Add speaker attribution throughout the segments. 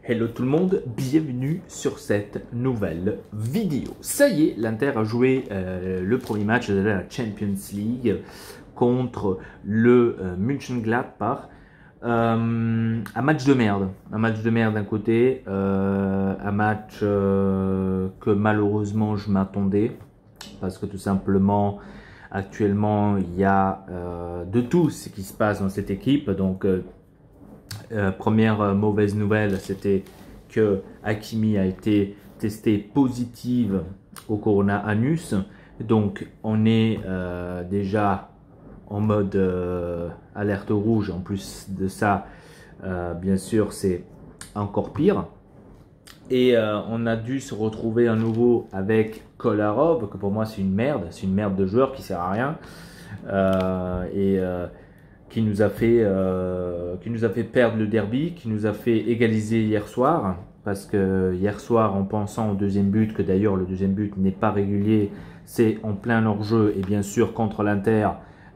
Speaker 1: Hello tout le monde, bienvenue sur cette nouvelle vidéo. Ça y est, l'Inter a joué le premier match de la Champions League contre le Mönchengladbach. Un match de merde, d'un côté, un match que malheureusement je m'attendais parce que tout simplement actuellement il y a de tout ce qui se passe dans cette équipe. Donc première mauvaise nouvelle, c'était que Hakimi a été testé positive au coronavirus. Donc on est déjà en mode alerte rouge. En plus de ça, bien sûr, c'est encore pire. Et on a dû se retrouver à nouveau avec Kolarov, que pour moi c'est une merde de joueur qui sert à rien. Qui nous a fait perdre le derby, qui nous a fait égaliser hier soir, parce que hier soir, en pensant au deuxième but, que d'ailleurs le deuxième but n'est pas régulier, c'est en plein hors-jeu, et bien sûr contre l'Inter,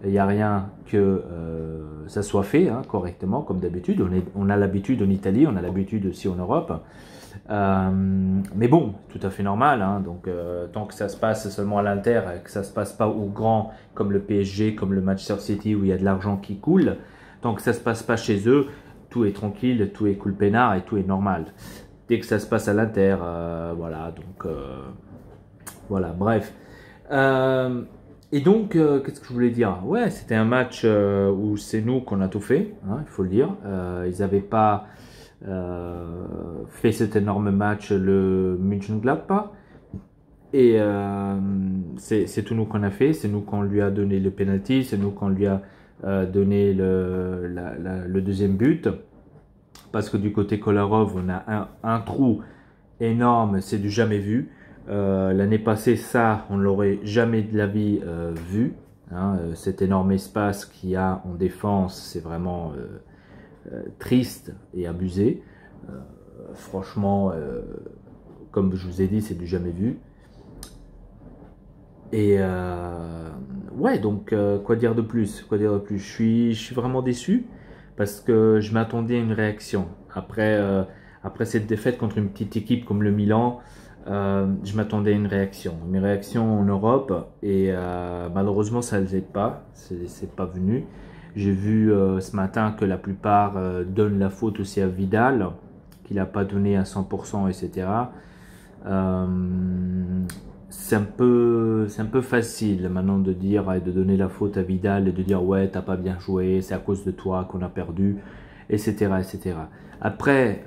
Speaker 1: il n'y a rien que ça soit fait correctement, comme d'habitude. On a l'habitude en Italie, on a l'habitude aussi en Europe. Mais bon, tout à fait normal. Donc, tant que ça se passe seulement à l'Inter, que ça se passe pas au grand comme le PSG, comme le Manchester City où il y a de l'argent qui coule, tant que ça se passe pas chez eux, tout est tranquille, tout est cool peinard et tout est normal. Dès que ça se passe à l'Inter, voilà. Donc, voilà. Bref. Et donc, qu'est-ce que je voulais dire? Ouais, c'était un match où c'est nous qu'on a tout fait, il faut le dire. Ils n'avaient pas fait cet énorme match, le Mönchengladbach, et c'est tout nous qu'on a fait, c'est nous qu'on lui a donné le penalty, c'est nous qu'on lui a donné le deuxième but, parce que du côté Kolarov on a un trou énorme, c'est du jamais vu. L'année passée, ça on l'aurait jamais de la vie vu, cet énorme espace qu'il y a en défense, c'est vraiment triste et abusé. Franchement, comme je vous ai dit, c'est du jamais vu. Et ouais, donc quoi dire de plus? Je suis vraiment déçu parce que je m'attendais à une réaction. Après cette défaite contre une petite équipe comme le Milan, je m'attendais à une réaction en Europe, et malheureusement ça ne l'est pas, c'est pas venu. J'ai vu ce matin que la plupart donnent la faute aussi à Vidal, qu'il n'a pas donné à 100%, etc. C'est un peu facile maintenant de dire et de donner la faute à Vidal et de dire ouais, t'as pas bien joué, c'est à cause de toi qu'on a perdu, etc. etc. Après,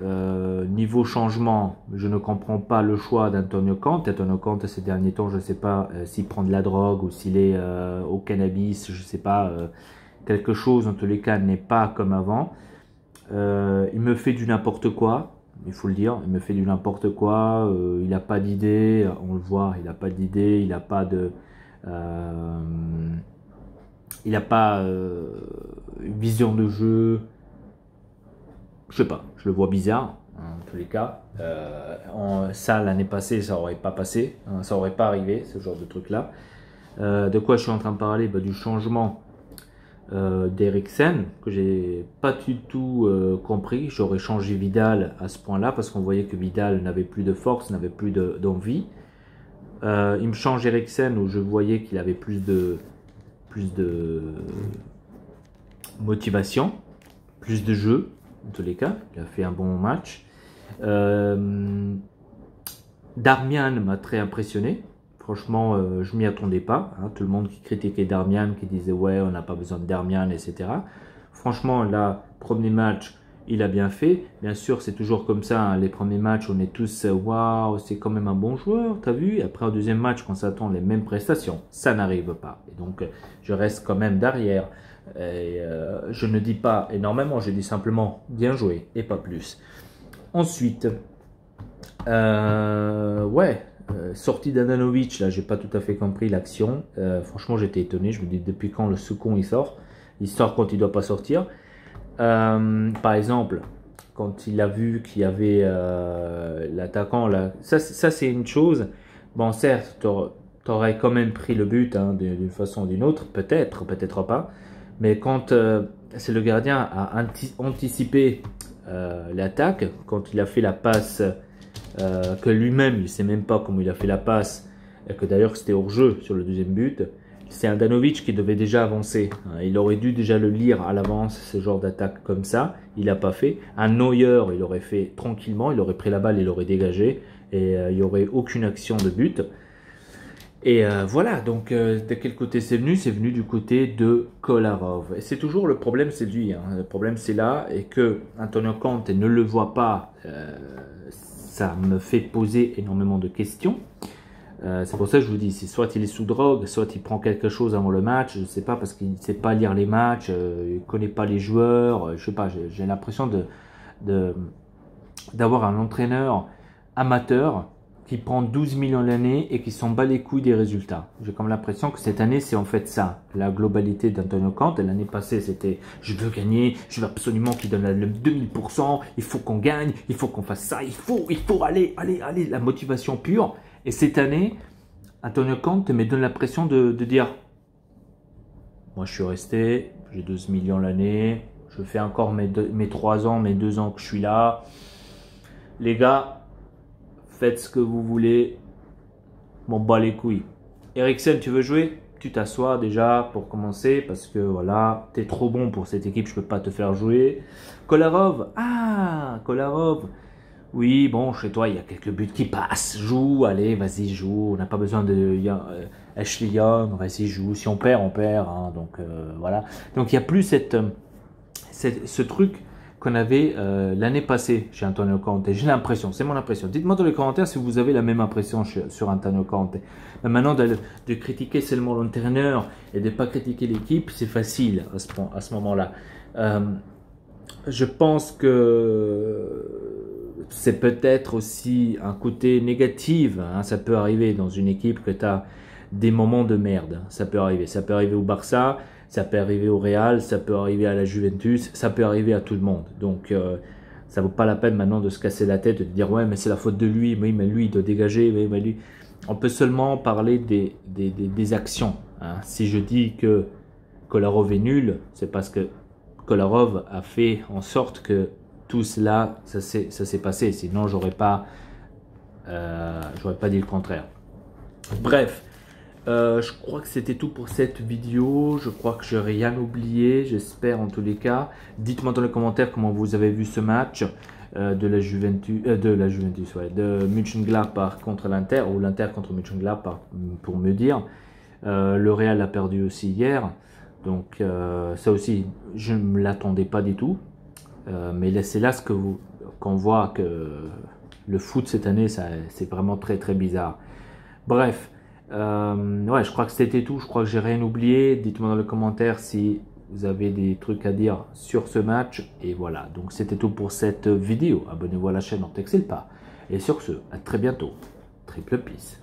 Speaker 1: niveau changement, je ne comprends pas le choix d'Antonio Conte. Antonio Conte, ces derniers temps, je ne sais pas s'il prend de la drogue ou s'il est au cannabis, je ne sais pas. Quelque chose, en tous les cas, n'est pas comme avant. Il me fait du n'importe quoi, il faut le dire. Il me fait du n'importe quoi. Il n'a pas d'idée, on le voit, il n'a pas d'idée, il n'a pas de... il n'a pas une vision de jeu. Je sais pas, je le vois bizarre, en tous les cas. Ça, l'année passée, ça aurait pas passé, ça aurait pas arrivé, ce genre de truc-là. De quoi je suis en train de parler? Du changement d'Eriksen, que j'ai pas du tout compris. J'aurais changé Vidal à ce point-là, parce qu'on voyait que Vidal n'avait plus de force, n'avait plus d'envie. Il me change Eriksen, où je voyais qu'il avait plus de motivation, plus de jeu. En tous les cas, il a fait un bon match. Darmian m'a très impressionné. Franchement, je m'y attendais pas. Tout le monde qui critiquait Darmian, qui disait ouais, on n'a pas besoin de Darmian, etc. Franchement, là, premier match, il a bien fait. Bien sûr, c'est toujours comme ça. Les premiers matchs, on est tous waouh, c'est quand même un bon joueur, t'as vu? Et après, au deuxième match, quand ça attend les mêmes prestations, ça n'arrive pas. Et donc, je reste quand même derrière. Et je ne dis pas énormément, je dis simplement bien joué et pas plus. Ensuite, sortie d'Andanovic, là j'ai pas tout à fait compris l'action. Franchement j'étais étonné, je me dis depuis quand le second il sort quand il doit pas sortir. Par exemple, quand il a vu qu'il y avait l'attaquant là, ça c'est une chose. Bon, certes, t'aurais quand même pris le but d'une façon ou d'une autre, peut-être pas. Mais quand c'est le gardien a anticipé l'attaque. Quand il a fait la passe, que lui-même, il ne sait même pas comment il a fait la passe, et que d'ailleurs c'était hors jeu sur le deuxième but, c'est Handanovic qui devait déjà avancer. Il aurait dû déjà le lire à l'avance, ce genre d'attaque comme ça. Il n'a pas fait. Un Neuer, il aurait fait tranquillement, il aurait pris la balle, il aurait dégagé, et il n'y aurait aucune action de but. Et voilà, donc de quel côté c'est venu? C'est venu du côté de Kolarov. Et c'est toujours le problème, c'est lui. Le problème c'est là, et que Antonio Conte ne le voit pas, ça me fait poser énormément de questions. C'est pour ça que je vous dis, c'est soit il est sous drogue, soit il prend quelque chose avant le match, je ne sais pas, parce qu'il ne sait pas lire les matchs, il ne connaît pas les joueurs, je sais pas, j'ai l'impression d'avoir un entraîneur amateur qui prend 12 millions l'année et qui s'en bat les couilles des résultats. J'ai comme l'impression que cette année, c'est en fait ça, la globalité d'Antonio Conte. L'année passée, c'était « je veux gagner, je veux absolument qu'il donne le 2000%, il faut qu'on gagne, il faut qu'on fasse ça, il faut aller, la motivation pure ». Et cette année, Antonio Conte me donne la pression de dire « moi, je suis resté, j'ai 12 millions l'année, je fais encore mes 3 ans, mes 2 ans que je suis là. Les gars, faites ce que vous voulez, m'en bats les couilles. Eriksen, tu veux jouer? Tu t'assois déjà pour commencer parce que voilà, t'es trop bon pour cette équipe, je peux pas te faire jouer. Kolarov, Kolarov. Oui, bon, chez toi, il y a quelques buts qui passent. Joue, allez, vas-y, joue. On n'a pas besoin de Ashley Young, vas-y, joue. Si on perd, on perd. Hein, donc voilà. Donc il n'y a plus ce truc qu'on avait l'année passée chez Antonio Conte. J'ai l'impression, c'est mon impression. Dites-moi dans les commentaires si vous avez la même impression sur Antonio Conte. Mais maintenant, de critiquer seulement l'entraîneur et de ne pas critiquer l'équipe, c'est facile à ce moment-là. Je pense que c'est peut-être aussi un côté négatif. Hein, ça peut arriver dans une équipe que tu as des moments de merde. Ça peut arriver. Ça peut arriver au Barça. Ça peut arriver au Real, ça peut arriver à la Juventus, ça peut arriver à tout le monde. Donc, ça vaut pas la peine maintenant de se casser la tête et de dire « ouais, mais c'est la faute de lui, oui, mais lui, il doit dégager, oui, mais lui… » On peut seulement parler des actions. Hein. Si je dis que Kolarov est nul, c'est parce que Kolarov a fait en sorte que tout cela, ça s'est passé. Sinon, j'aurais pas dit le contraire. Bref. Je crois que c'était tout pour cette vidéo. Je crois que je n'ai rien oublié. J'espère en tous les cas. Dites-moi dans les commentaires comment vous avez vu ce match de Mönchengladbach contre l'Inter ou l'Inter contre Mönchengladbach pour me dire. Le Real a perdu aussi hier. Donc ça aussi, je ne me l'attendais pas du tout. Mais c'est là qu'on voit que le foot cette année, c'est vraiment très très bizarre. Bref. Ouais, je crois que c'était tout. Je crois que j'ai rien oublié. Dites-moi dans les commentaires si vous avez des trucs à dire sur ce match. Et voilà, donc c'était tout pour cette vidéo. Abonnez-vous à la chaîne, n'en t'excelle pas. Et sur ce, à très bientôt. Triple peace.